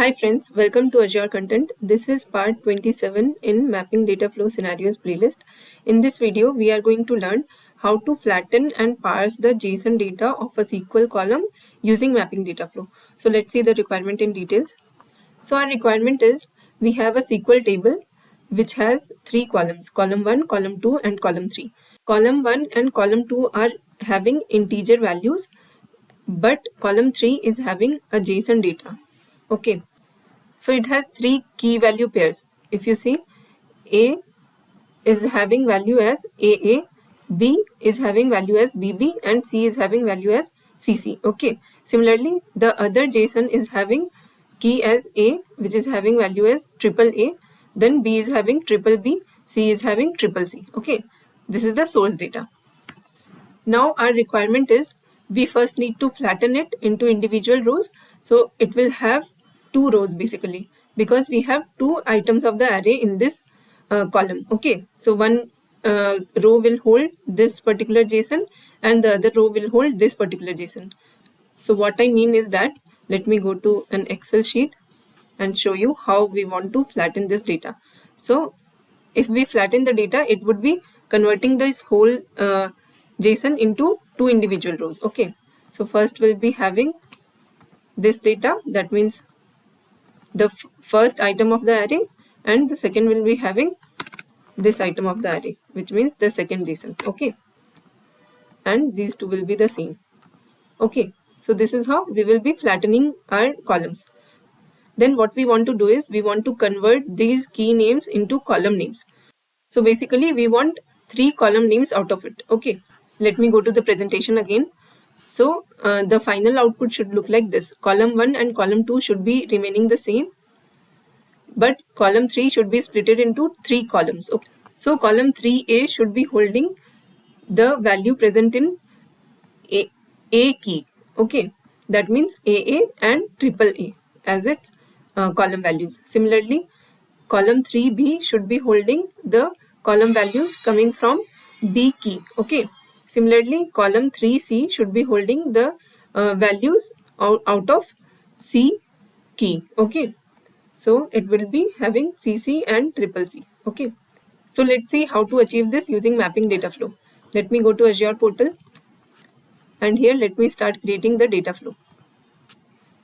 Hi friends, welcome to Azure Content. This is part 27 in Mapping Data Flow Scenarios playlist. In this video, we are going to learn how to flatten and parse the JSON data of a SQL column using Mapping Data Flow. So let's see the requirement in details. So our requirement is we have a SQL table which has three columns, column 1, column 2 and column 3. Column 1 and column 2 are having integer values, but column 3 is having a JSON data. Okay, so it has three key value pairs. If you see, A is having value as AA, B is having value as BB, and C is having value as CC. Okay. Similarly, the other JSON is having key as A, which is having value as triple A, then B is having triple B, C is having triple C. Okay. This is the source data. Now our requirement is we first need to flatten it into individual rows. So it will have two rows basically, because we have two items of the array in this column. Okay, so one row will hold this particular JSON and the other row will hold this particular JSON. So what I mean is that let me go to an Excel sheet and show you how we want to flatten this data. So if we flatten the data, it would be converting this whole JSON into two individual rows. Okay, so first we'll be having this data, that means the first item of the array, and the second will be having this item of the array, which means the second JSON. Okay, and these two will be the same. Okay, so this is how we will be flattening our columns. Then what we want to do is we want to convert these key names into column names. So basically we want three column names out of it. Okay, let me go to the presentation again. So the final output should look like this. Column 1 and column 2 should be remaining the same, but column 3 should be split into three columns. Okay, so column 3A should be holding the value present in A key. Okay, that means AA and triple A as its column values. Similarly, column 3B should be holding the column values coming from B key. Okay, similarly, column 3C should be holding the values out of C key. Okay, so it will be having CC and triple C. Okay, so let's see how to achieve this using mapping data flow. Let me go to Azure portal, and here let me start creating the data flow.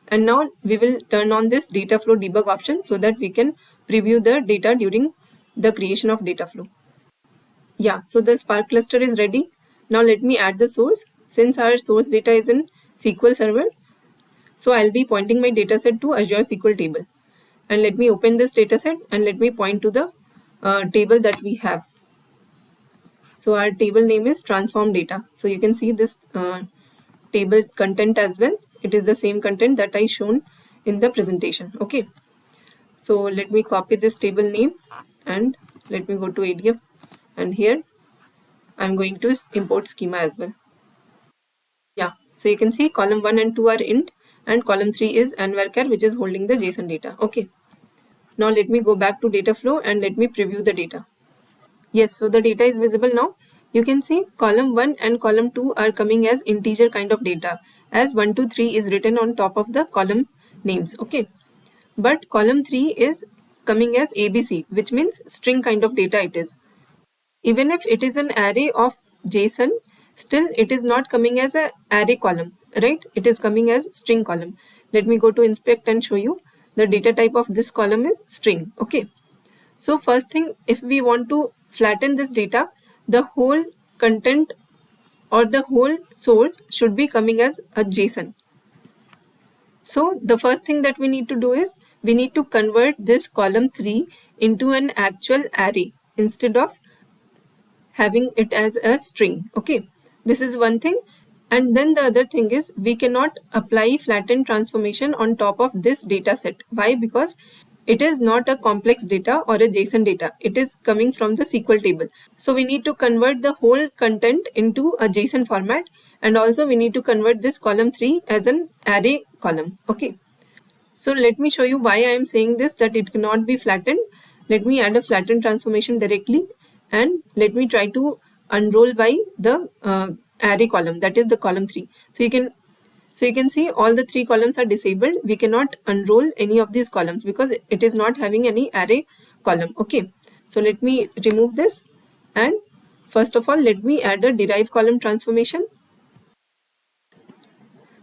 And now we will turn on this data flow debug option so that we can preview the data during the creation of data flow. Yeah, so the Spark cluster is ready. Now let me add the source. Since our source data is in SQL Server, so I'll be pointing my dataset to Azure SQL table. And let me open this dataset and let me point to the table that we have. So our table name is transform data. So you can see this table content as well. It is the same content that I shown in the presentation. Okay, so let me copy this table name and let me go to ADF, and here I'm going to import schema as well. Yeah, so you can see column 1 and 2 are int and column 3 is nvarchar, which is holding the JSON data. Okay, now let me go back to data flow and let me preview the data. Yes, so the data is visible now. You can see column 1 and column 2 are coming as integer kind of data, as 1 to 3 is written on top of the column names. Okay, but column 3 is coming as ABC, which means string kind of data it is. Even if it is an array of JSON, still it is not coming as an array column, right? It is coming as string column. Let me go to inspect and show you the data type of this column is string. Okay, so first thing, if we want to flatten this data, the whole content or the whole source should be coming as a JSON. So the first thing that we need to do is we need to convert this column 3 into an actual array instead of having it as a string. Okay, this is one thing. And then the other thing is we cannot apply flatten transformation on top of this data set. Why? Because it is not a complex data or a JSON data. It is coming from the SQL table. So we need to convert the whole content into a JSON format, and also we need to convert this column 3 as an array column. Okay, so let me show you why I am saying this, that it cannot be flattened. Let me add a flatten transformation directly, and let me try to unroll by the array column, that is the column 3. So you can So you can see all the 3 columns are disabled. We cannot unroll any of these columns because it is not having any array column. Okay, so let me remove this, and first of all let me add a derive column transformation.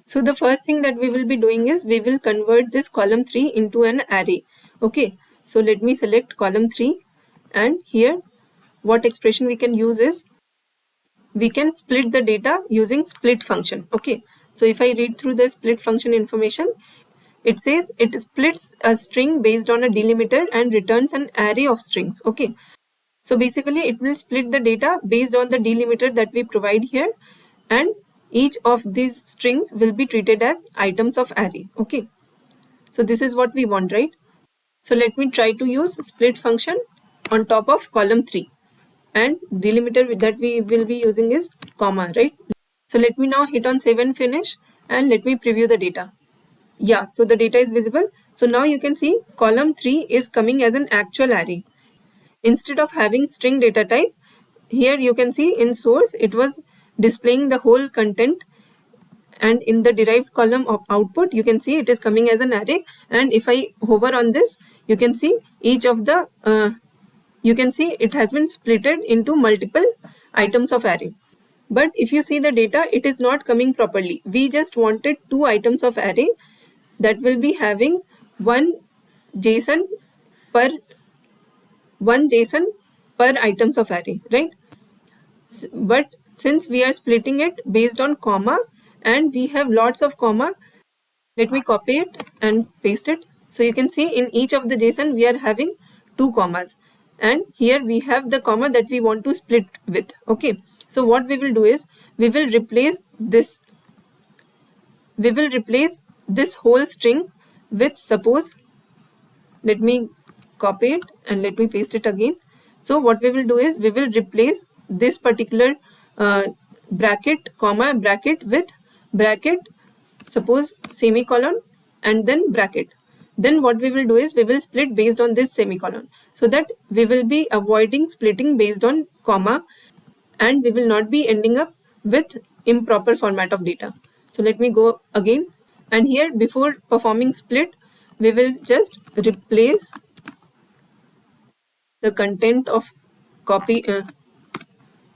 So the first thing that we will be doing is we will convert this column 3 into an array. Okay, so let me select column 3, and here what expression we can use is we can split the data using split function. Okay, so if I read through the split function information, it says it splits a string based on a delimiter and returns an array of strings. Okay, so basically it will split the data based on the delimiter that we provide here, and each of these strings will be treated as items of array. Okay, so this is what we want, right? So let me try to use split function on top of column 3, and delimiter that we will be using is comma, right? So let me now hit on save and finish, and let me preview the data. Yeah, so the data is visible. So now you can see column 3 is coming as an actual array. Instead of having string data type, here you can see in source it was displaying the whole content, and in the derived column of output you can see it is coming as an array. And if I hover on this, you can see each of the you can see it has been splitted into multiple items of array. But if you see the data, it is not coming properly. We just wanted 2 items of array that will be having one JSON per items of array, right? But since we are splitting it based on comma and we have lots of comma, let me copy it and paste it. So you can see in each of the JSON we are having 2 commas, and here we have the comma that we want to split with. Okay, so what we will do is we will replace this whole string with, suppose, let me copy it and let me paste it again. So what we will do is we will replace this particular bracket, comma, bracket with bracket, suppose semicolon, and then bracket. Then what we will do is we will split based on this semicolon, so that we will be avoiding splitting based on comma, and we will not be ending up with improper format of data. So let me go again, and here before performing split we will just replace the content of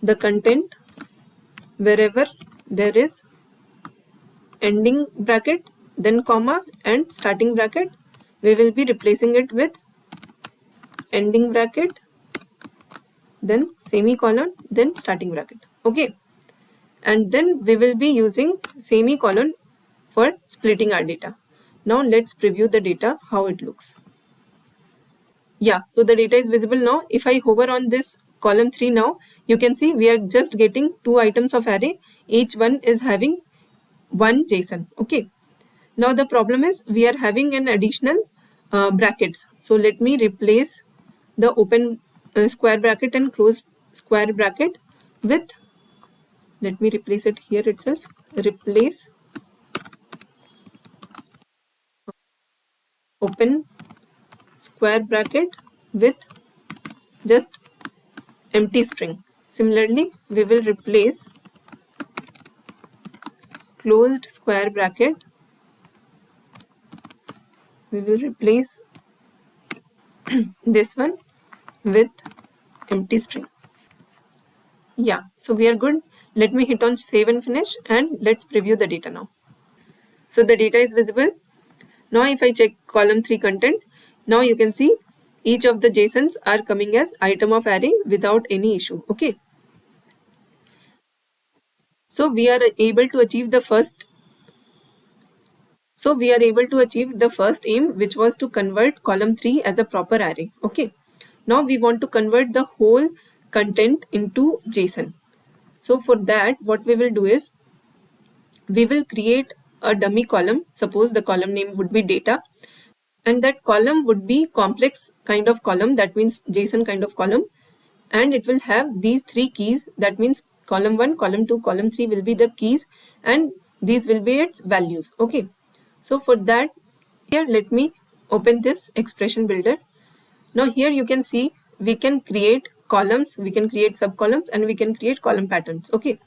the content wherever there is ending bracket, then comma, and starting bracket. We will be replacing it with ending bracket, then semicolon, then starting bracket. Okay, and then we will be using semicolon for splitting our data. Now let's preview the data, how it looks. Yeah, so the data is visible now. If I hover on this column 3 now, you can see we are just getting 2 items of array. Each one is having one JSON. Okay, now the problem is we are having an additional brackets. So let me replace the open square bracket and close square bracket with, let me replace it here itself, replace open square bracket with just empty string. Similarly, we will replace closed square bracket, we will replace this one with empty string. Yeah, so we are good. Let me hit on save and finish, and let's preview the data now. So the data is visible. Now if I check column 3 content, now you can see each of the JSONs are coming as item of array without any issue. Okay, so we are able to achieve the first aim, which was to convert column 3 as a proper array. Okay, now we want to convert the whole content into JSON. So for that, what we will do is we will create a dummy column. Suppose the column name would be data, and that column would be complex kind of column, that means JSON kind of column, and it will have these 3 keys. That means column 1, column 2, column 3 will be the keys, and these will be its values. Okay, so for that, here let me open this expression builder. Now here you can see we can create columns, we can create subcolumns, and we can create column patterns. Okay,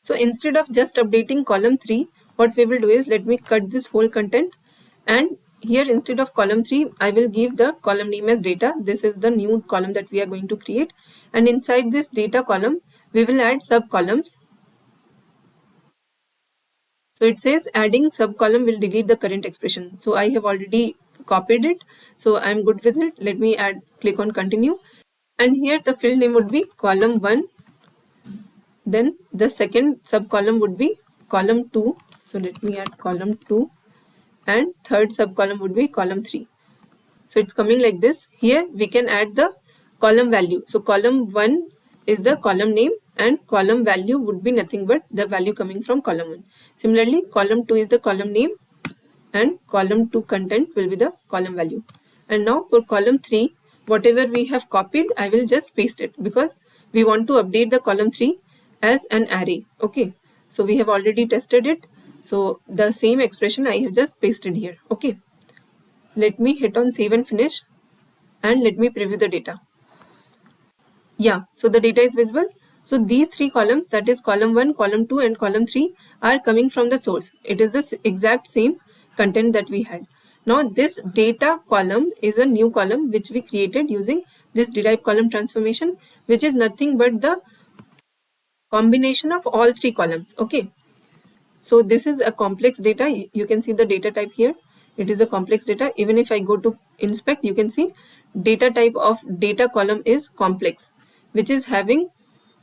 so instead of just updating column 3, what we will do is, let me cut this whole content, and here instead of column 3 I will give the column name as data. This is the new column that we are going to create, and inside this data column we will add sub columns. So it says adding sub column will delete the current expression. So I have already copied it, so I'm good with it. Let me click on continue, and here the field name would be column 1. Then the second sub column would be column 2. So let me add column 2, and third sub column would be column 3. So it's coming like this. Here we can add the column value. So column 1 is the column name, and column value would be nothing but the value coming from column 1. Similarly, column 2 is the column name, and column 2 content will be the column value. And now for column 3, whatever we have copied, I will just paste it, because we want to update the column 3 as an array. Okay, so we have already tested it. So the same expression I have just pasted here. Okay, let me hit on save and finish, and let me preview the data. Yeah, so the data is visible. So these 3 columns, that is column 1, column 2 and column 3, are coming from the source. It is the exact same content that we had. Now this data column is a new column which we created using this derived column transformation, which is nothing but the combination of all 3 columns. Okay, so this is a complex data. You can see the data type here. It is a complex data. Even if I go to inspect, you can see data type of data column is complex, which is having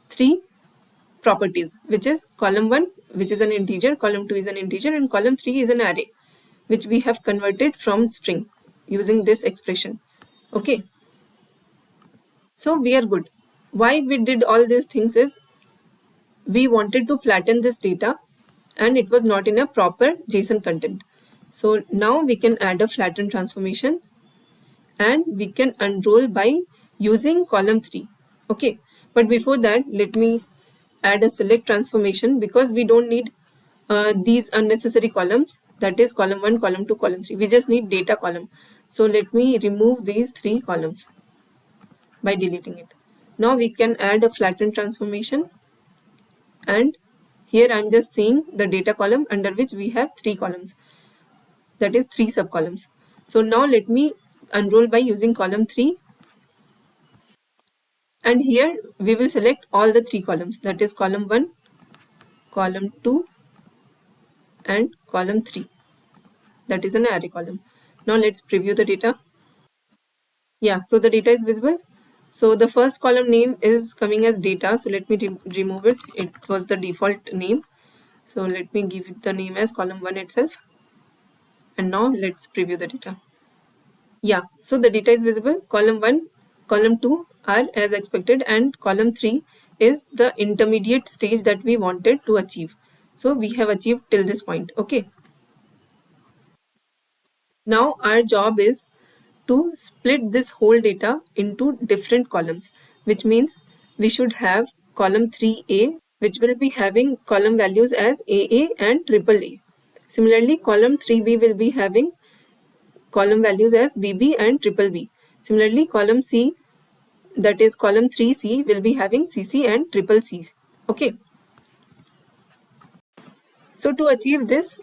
3 properties, which is column 1, which is an integer, column 2 is an integer, and column 3 is an array, which we have converted from string using this expression. Okay, so we are good. Why we did all these things is, we wanted to flatten this data and it was not in a proper JSON content. So now we can add a flatten transformation, and we can unroll by using column 3. Okay, but before that, let me add a select transformation, because we don't need these unnecessary columns, that is column 1, column 2, column 3. We just need data column. So let me remove these 3 columns by deleting it. Now we can add a flatten transformation, and here I'm just seeing the data column under which we have 3 columns, that is 3 sub columns. So now let me unroll by using column 3, and here we will select all the 3 columns, that is column 1, column 2 and column 3, that is an array column. Now let's preview the data. Yeah, so the data is visible. So the first column name is coming as data, so let me remove it. It was the default name, so let me give it the name as column 1 itself. And now let's preview the data. Yeah, so the data is visible. Column 1, column 2 are as expected, and column 3 is the intermediate stage that we wanted to achieve. So we have achieved till this point. Okay, now our job is to split this whole data into different columns, which means we should have column 3A, which will be having column values as AA and AAA. Similarly, column 3B will be having column values as BB and BBB. Similarly, column C, that is column 3C, will be having CC and CCC. Okay. So to achieve this,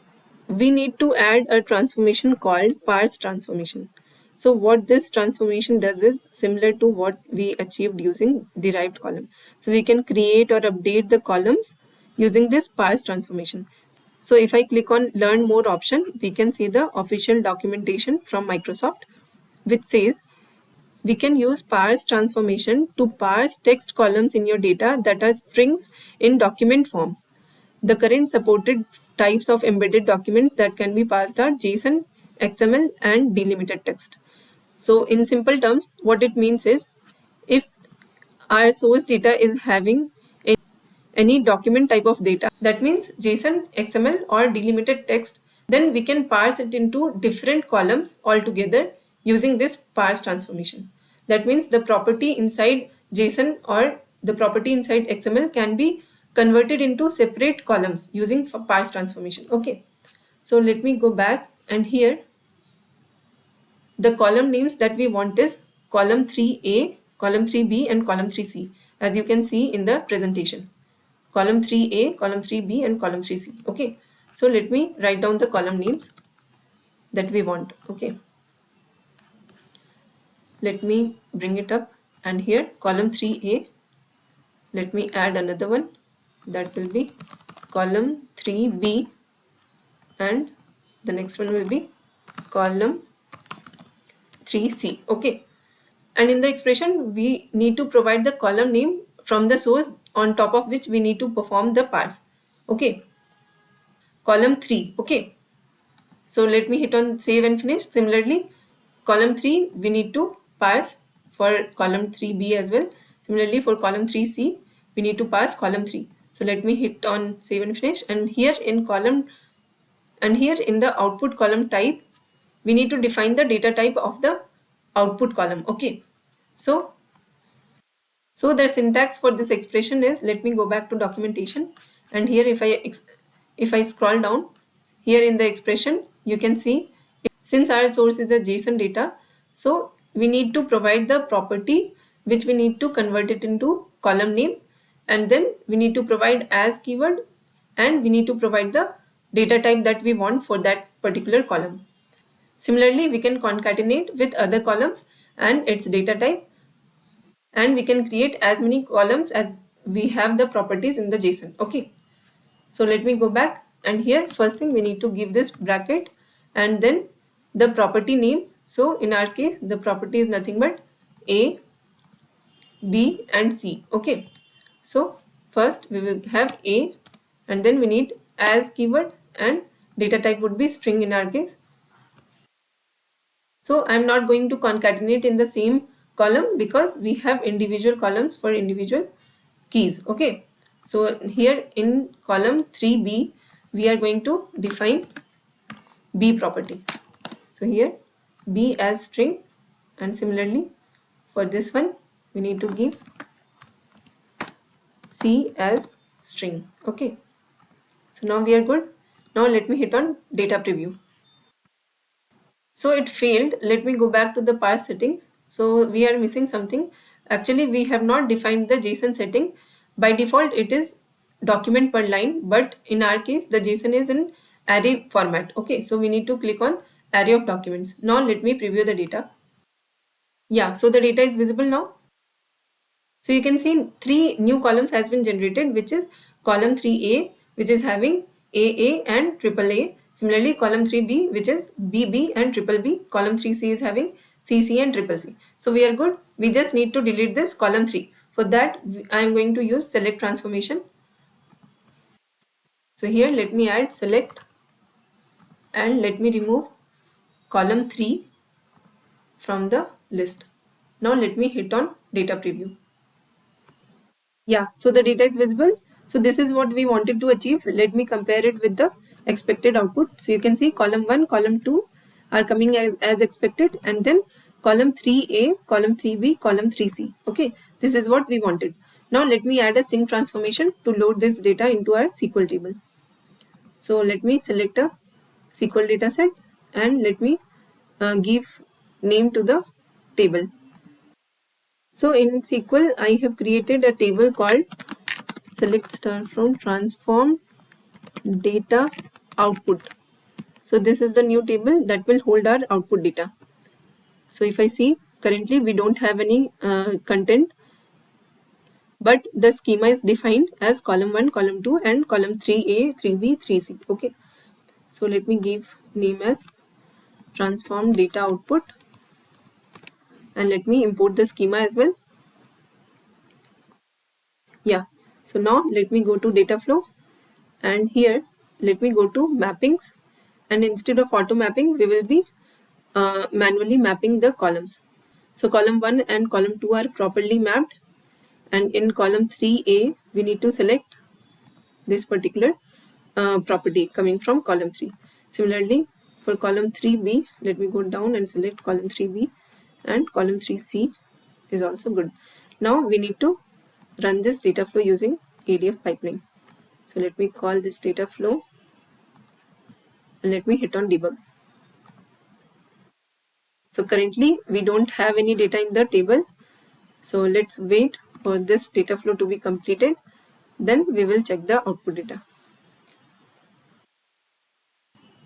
we need to add a transformation called parse transformation. So what this transformation does is similar to what we achieved using derived column. So we can create or update the columns using this parse transformation. So if I click on learn more option, we can see the official documentation from Microsoft, which says we can use parse transformation to parse text columns in your data that are strings in document form. The current supported types of embedded documents that can be parsed are JSON, XML, and delimited text. So in simple terms, what it means is, if our source data is having any document type of data, that means JSON, XML, or delimited text, then we can parse it into different columns altogether using this parse transformation. That means the property inside JSON or the property inside XML can be converted into separate columns using parse transformation. Okay, so let me go back, and here the column names that we want is column 3A, column 3B, and column 3C, as you can see in the presentation. Column 3A, column 3B, and column 3C. Okay, So let me write down the column names that we want. Okay, let me bring it up, and here column 3A, let me add another one, that will be column 3B, and the next one will be column 3C. Okay, and in the expression we need to provide the column name from the source on top of which we need to perform the parse. Okay, column 3. Okay, so let me hit on save and finish. Similarly, column 3 we need to parse for column 3B as well. Similarly, for column 3C we need to parse column 3. So let me hit on save and finish, and here in column, and here in the output column type we need to define the data type of the output column. Okay, so the syntax for this expression is, let me go back to documentation, and here if I scroll down, here in the expression you can see, since our source is a JSON data, so we need to provide the property which we need to convert it into column name, and then we need to provide as keyword, and we need to provide the data type that we want for that particular column. Similarly, we can concatenate with other columns and its data type, and we can create as many columns as we have the properties in the JSON. Okay, so let me go back, and here first thing we need to give this bracket and then the property name. So in our case the property is nothing but A, B and C. Okay, so first we will have A, and then we need as keyword, and data type would be string in our case. So I'm not going to concatenate in the same column because we have individual columns for individual keys. Okay, so here in column 3B we are going to define B property. So here B as string, and similarly for this one we need to give C as string. Okay, so now we are good. Now let me hit on data preview. So it failed. Let me go back to the parse settings. So we are missing something. Actually, we have not defined the JSON setting. By default, it is document per line, but in our case, the JSON is in array format. Okay, so we need to click on array of documents. Now let me preview the data. Yeah, so the data is visible now. So you can see 3 new columns has been generated, which is column 3A, which is having AA and AAA. Similarly, column 3B, which is BB and triple B. Column 3C is having CC and triple C. So we are good. We just need to delete this column 3. For that, I am going to use select transformation. So here let me add select, and let me remove column 3 from the list. Now let me hit on data preview. Yeah, so the data is visible. So this is what we wanted to achieve. Let me compare it with the expected output. So you can see column 1, column 2 are coming as expected, and then column 3A, column 3B, column 3C. Okay, this is what we wanted. Now let me add a sync transformation to load this data into our SQL table. So let me select a SQL dataset, and let me give name to the table. So in SQL, I have created a table called select star from transform data output. So this is the new table that will hold our output data. So if I see, currently we don't have any content, but the schema is defined as column 1, column 2 and column 3A, 3B, 3C. Okay, so let me give name as transform data output, and let me import the schema as well. Yeah, so now let me go to data flow, and here let me go to mappings, and instead of auto mapping we will be manually mapping the columns. So column 1 and column 2 are properly mapped, and in column 3A we need to select this particular property coming from column 3. Similarly for column 3B, let me go down and select column 3B, and column 3C is also good. Now we need to run this data flow using ADF pipeline. So let me call this data flow, and let me hit on debug. So currently we don't have any data in the table. So let's wait for this data flow to be completed. Then we will check the output data.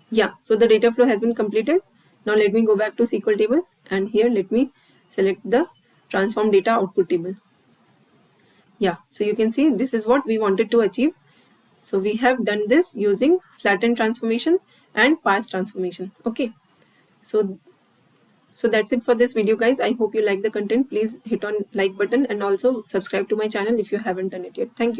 Yeah, so the data flow has been completed. Now let me go back to SQL table, and here let me select the transform data output table. Yeah, so you can see this is what we wanted to achieve. So we have done this using flatten transformation and parse transformation. Okay, so that's it for this video, guys. I hope you like the content. Please hit on like button and also subscribe to my channel if you haven't done it yet. Thank you.